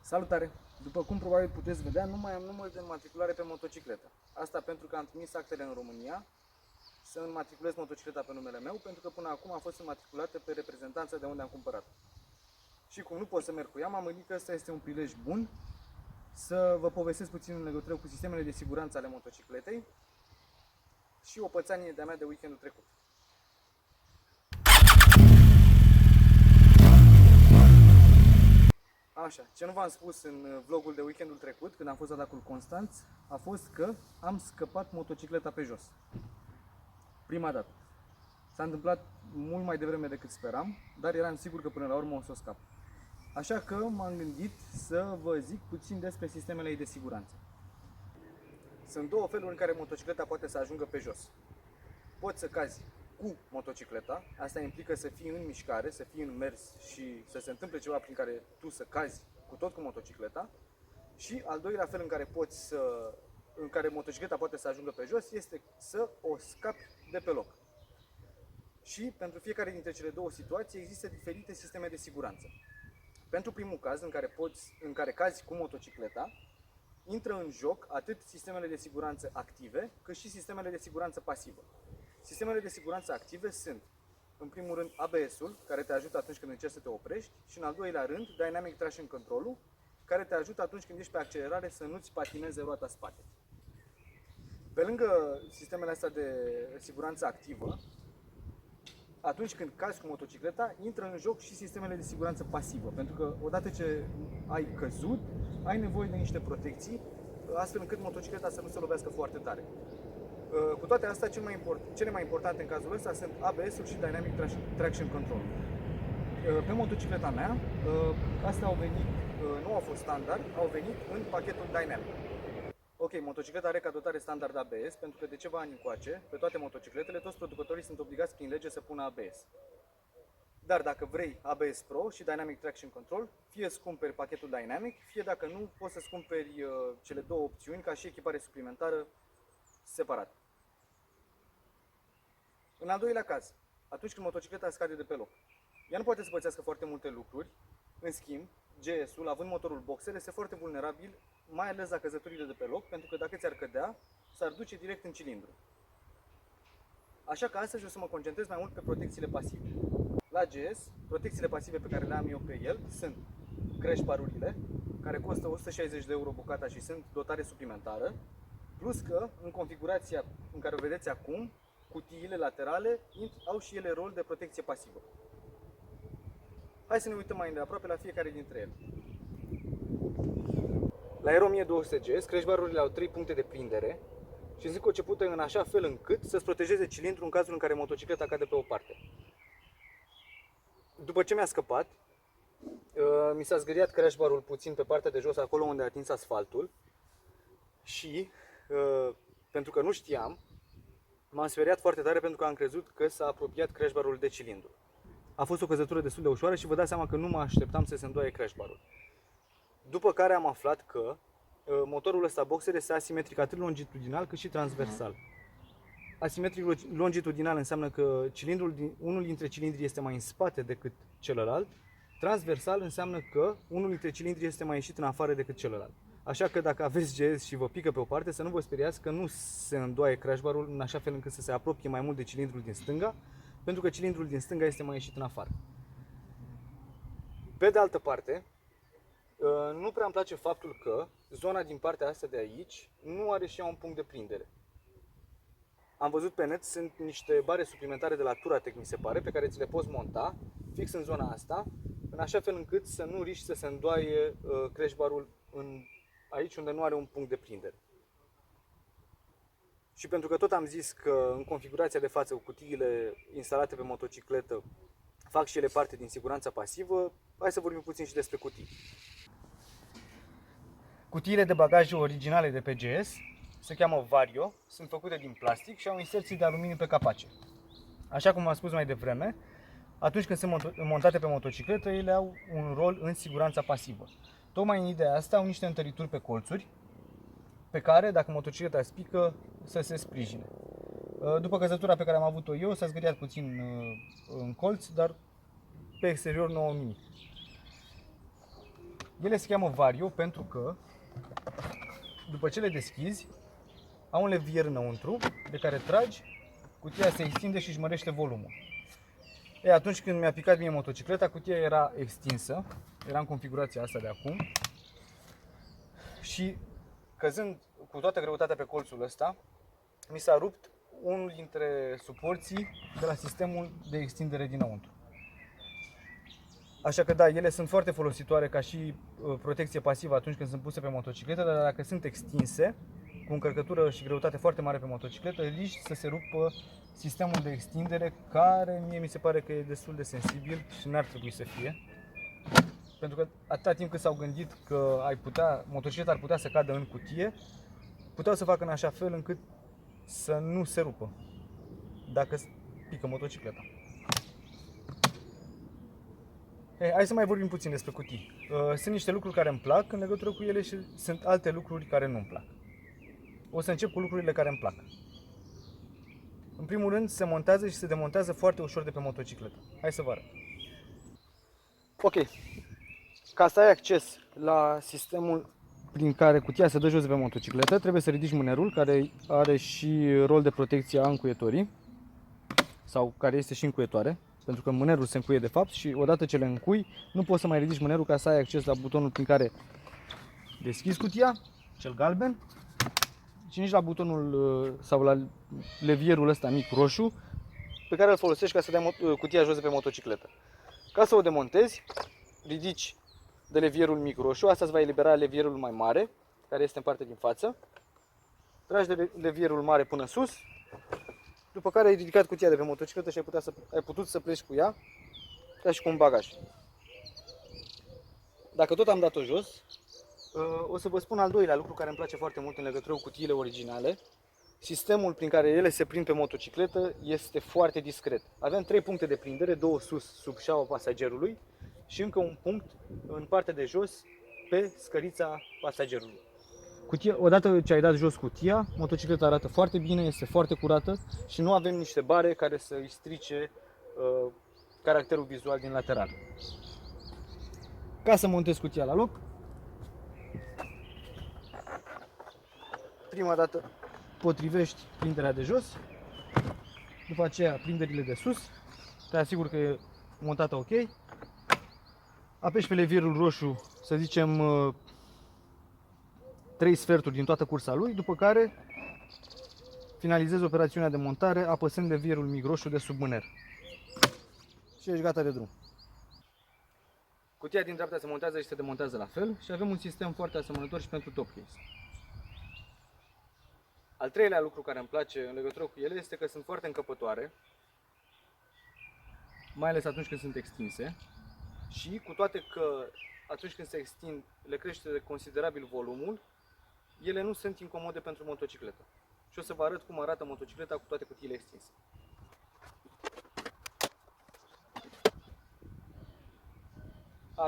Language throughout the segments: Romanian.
Salutare! După cum probabil puteți vedea, nu mai am număr de înmatriculare pe motocicletă. Asta pentru că am trimis actele în România să înmatriculez motocicleta pe numele meu, pentru că până acum a fost înmatriculată pe reprezentanța de unde am cumpărat. Și cum nu pot să merg cu ea, m-am gândit că ăsta este un prilej bun să vă povestesc puțin în legătură cu sistemele de siguranță ale motocicletei și o pățanie de-a mea de weekendul trecut. Așa, ce nu v-am spus în vlogul de weekendul trecut, când am fost la lacul Constanț, a fost că am scăpat motocicleta pe jos. Prima dată. S-a întâmplat mult mai devreme decât speram, dar eram sigur că până la urmă o să o scap. Așa că m-am gândit să vă zic puțin despre sistemele ei de siguranță. Sunt două feluri în care motocicleta poate să ajungă pe jos. Poți să cazi cu motocicleta, asta implică să fii în mișcare, să fii în mers și să se întâmple ceva prin care tu să cazi cu tot cu motocicleta. Și al doilea fel în care motocicleta poate să ajungă pe jos este să o scapi de pe loc. Și pentru fiecare dintre cele două situații există diferite sisteme de siguranță. Pentru primul caz, în care cazi cu motocicleta, intră în joc atât sistemele de siguranță active, cât și sistemele de siguranță pasivă. Sistemele de siguranță active sunt, în primul rând, ABS-ul, care te ajută atunci când încerci să te oprești, și în al doilea rând, Dynamic Traction Control-ul, care te ajută atunci când ești pe accelerare să nu-ți patineze roata spate. Pe lângă sistemele astea de siguranță activă, atunci când cazi cu motocicleta, intră în joc și sistemele de siguranță pasivă, pentru că odată ce ai căzut, ai nevoie de niște protecții, astfel încât motocicleta să nu se lovească foarte tare. Cu toate astea, cele mai importante în cazul ăsta sunt ABS-ul și Dynamic Traction Control. Pe motocicleta mea, astea au venit, nu au fost standard, au venit în pachetul Dynamic. Ok, motocicleta are ca dotare standard ABS, pentru că de ceva ani încoace, pe toate motocicletele, toți producătorii sunt obligați prin lege să pună ABS. Dar dacă vrei ABS Pro și Dynamic Traction Control, fie îți cumperi pachetul Dynamic, fie dacă nu, poți să-ți cumperi cele două opțiuni ca și echipare suplimentară separat. În al doilea caz, atunci când motocicleta scade de pe loc, ea nu poate să pățească foarte multe lucruri. În schimb, GS-ul, având motorul boxer, este foarte vulnerabil, mai ales la căzăturile de pe loc, pentru că dacă ți-ar cădea, s-ar duce direct în cilindru. Așa că astăzi o să mă concentrez mai mult pe protecțiile pasive. La GS, protecțiile pasive pe care le am eu pe el sunt crash barurile, care costă 160 de euro bucata și sunt dotare suplimentară, plus că în configurația în care o vedeți acum, cutiile laterale au și ele rol de protecție pasivă. Hai să ne uităm mai îndeaproape la fiecare dintre ele. La Aero 1200 GS, crash barurile au 3 puncte de prindere și sunt concepute în așa fel încât să-ți protejeze cilindrul în cazul în care motocicleta cade pe o parte. După ce mi-a scăpat, mi s-a zgâriat crash barul puțin pe partea de jos, acolo unde a atins asfaltul, și pentru că nu știam, m-am speriat foarte tare pentru că am crezut că s-a apropiat crash barul de cilindru. A fost o căzătură destul de ușoară și vă dați seama că nu mă așteptam să se îndoaie crash barul. După care am aflat că motorul ăsta boxer este asimetric atât longitudinal cât și transversal. Asimetric longitudinal înseamnă că unul dintre cilindri este mai în spate decât celălalt. Transversal înseamnă că unul dintre cilindri este mai ieșit în afară decât celălalt. Așa că dacă aveți GS și vă pică pe o parte, să nu vă speriați că nu se îndoaie crash barul în așa fel încât să se apropie mai mult de cilindrul din stânga, pentru că cilindrul din stânga este mai ieșit în afară. Pe de altă parte, nu prea îmi place faptul că zona din partea asta de aici nu are și ea un punct de prindere. Am văzut pe net, sunt niște bare suplimentare de la Touratech, mi se pare, pe care ți le poți monta fix în zona asta, în așa fel încât să nu riști să se îndoaie crash barul aici unde nu are un punct de prindere. Și pentru că tot am zis că în configurația de față cu cutiile instalate pe motocicletă fac și ele parte din siguranța pasivă, hai să vorbim puțin și despre cutii. Cutiile de bagaje originale de pe GS se cheamă Vario, sunt făcute din plastic și au inserții de aluminiu pe capace. Așa cum am spus mai devreme, atunci când sunt montate pe motocicletă, ele au un rol în siguranța pasivă. Tocmai în ideea asta au niște întărituri pe colțuri, pe care, dacă motocicleta spică, să se sprijine. După căzătura pe care am avut-o eu, s-a zgâriat puțin în colț, dar pe exterior nu au nimic. Ele se cheamă Vario pentru că, după ce le deschizi, au un levier înăuntru de care tragi, cutia se extinde și își mărește volumul. Atunci când mi-a picat mie motocicleta, cutia era extinsă, era în configurația asta de acum și căzând cu toată greutatea pe colțul ăsta, mi s-a rupt unul dintre suporții de la sistemul de extindere dinăuntru. Așa că da, ele sunt foarte folositoare ca și protecție pasivă atunci când sunt puse pe motocicletă, dar dacă sunt extinse, cu încărcătură și greutate foarte mare pe motocicletă, riști să se rupă sistemul de extindere, care mie mi se pare că e destul de sensibil și n-ar trebui să fie. Pentru că atâta timp cât s-au gândit că motocicleta ar putea să cadă în cutie, puteau să facă în așa fel încât să nu se rupă dacă pică motocicleta. Hai să mai vorbim puțin despre cutii. Sunt niște lucruri care îmi plac în legătură cu ele și sunt alte lucruri care nu îmi plac. O să încep cu lucrurile care îmi plac. În primul rând, se montează și se demontează foarte ușor de pe motocicletă. Hai să vă arăt. Ok. Ca să ai acces la sistemul prin care cutia se dă jos de pe motocicletă, trebuie să ridici mânerul, care are și rol de protecție a încuietorii, sau care este și încuietoare, pentru că mânerul se încuie de fapt și odată ce le încui, nu poți să mai ridici mânerul ca să ai acces la butonul prin care deschizi cutia, cel galben, și nici la butonul sau la levierul ăsta mic roșu, pe care îl folosești ca să dai cutia jos de pe motocicletă. Ca să o demontezi, ridici de levierul mic roșu, asta îți va elibera levierul mai mare, care este în partea din față. Tragi de levierul mare până sus, după care ai ridicat cutia de pe motocicletă și ai putut să pleci cu ea, ca și cu un bagaj. Dacă tot am dat-o jos, o să vă spun al doilea lucru care îmi place foarte mult în legătură cu cutiile originale. Sistemul prin care ele se prind pe motocicletă este foarte discret. Avem 3 puncte de prindere, 2 sus, sub șaua pasagerului și încă un punct în partea de jos, pe scărița pasagerului. Odată ce ai dat jos cutia, motocicleta arată foarte bine, este foarte curată și nu avem niște bare care să îi strice caracterul vizual din lateral. Ca să montez cutia la loc, prima dată potrivești prinderea de jos, după aceea prinderile de sus, te asiguri că e montată ok, apeși pe levierul roșu, să zicem 3 sferturi din toată cursa lui, după care finalizezi operațiunea de montare apăsând levierul mic roșu de sub mâner. Și ești gata de drum. Cutia din dreapta se montează și se demontează la fel și avem un sistem foarte asemănător și pentru top case. Al treilea lucru care îmi place în legătură cu ele este că sunt foarte încăpătoare, mai ales atunci când sunt extinse, și cu toate că atunci când se extind le crește considerabil volumul, ele nu sunt incomode pentru motocicletă. Și o să vă arăt cum arată motocicleta cu toate cutiile extinse.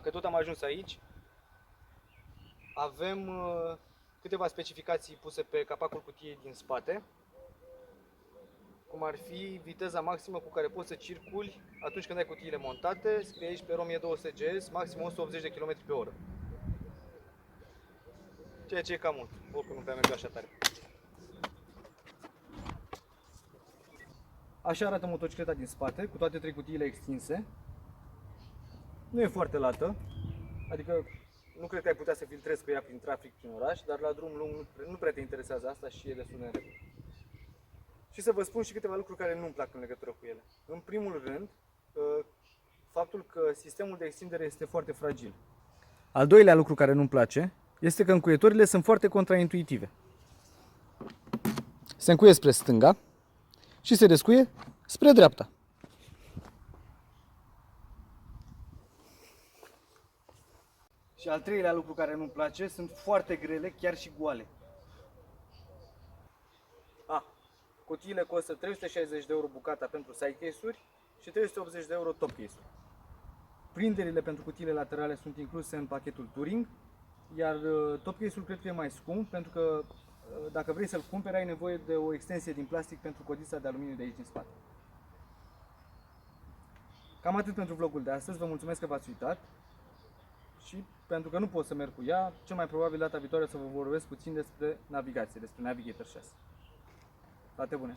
Că tot am ajuns aici, avem câteva specificații puse pe capacul cutiei din spate, cum ar fi viteza maximă cu care poți să circuli atunci când ai cutiile montate. Scrie aici pe ROM 1200 GS, maxim 180 de km pe oră. Ceea ce e cam mult, oricum nu prea merge așa tare. Așa arată motocicleta din spate, cu toate 3 cutiile extinse. Nu e foarte lată, adică nu cred că ai putea să filtrezi cu ea prin trafic, prin oraș, dar la drum lung nu prea te interesează asta și e destul de înregulă. Și să vă spun și câteva lucruri care nu-mi plac în legătură cu ele. În primul rând, faptul că sistemul de extindere este foarte fragil. Al doilea lucru care nu-mi place este că încuietorile sunt foarte contraintuitive. Se încuie spre stânga și se descuie spre dreapta. Și al treilea lucru care nu-mi place, sunt foarte grele, chiar și goale. Cutiile costă 360 de euro bucata pentru side case-uri și 380 de euro top case-uri. Prinderile pentru cutiile laterale sunt incluse în pachetul Touring, iar top case-ul cred că e mai scump, pentru că dacă vrei să-l cumperi ai nevoie de o extensie din plastic pentru codița de aluminiu de aici din spate. Cam atât pentru vlogul de astăzi, vă mulțumesc că v-ați uitat și pentru că nu pot să merg cu ea, cel mai probabil data viitoare să vă vorbesc puțin despre navigație, despre Navigator 6. Toate bune!